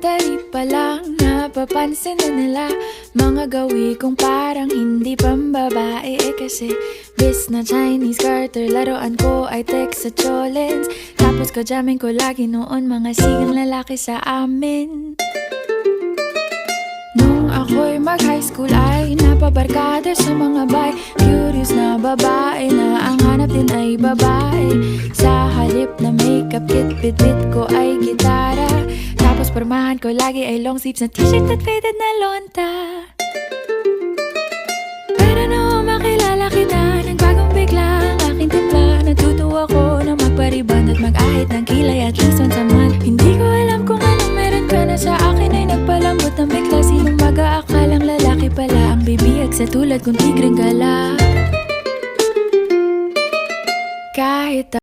Elementary pa lang, napapansin na nila mga gawi kong parang hindi pambabae. Kasi bis na Chinese garter, laruan ko ay text sa cholens. Tapos kajamin ko lagi noon mga sigang lalaki sa amin. Nung ako'y mag-high school ay napabarkada sa mga bay. Curious na babae na ang hanap din ay babae. Sa halip na makeup kit, bit-bit ko ay gitara. Tapos pormahan ko lagi ay long sleeves na t-shirt at faded na lonta. Pero nung makilala kita, nagbagong bigla ang aking timpla. Natutuwa ko na magpariban at mag-ahit ng kilay at least once a month. Hindi ko alam kung anong meron ka na sa akin ay nagpalambot ng bigla. Sinong mag-aakalang lalaki pala ang bibihag sa tulad kong tigreng gala.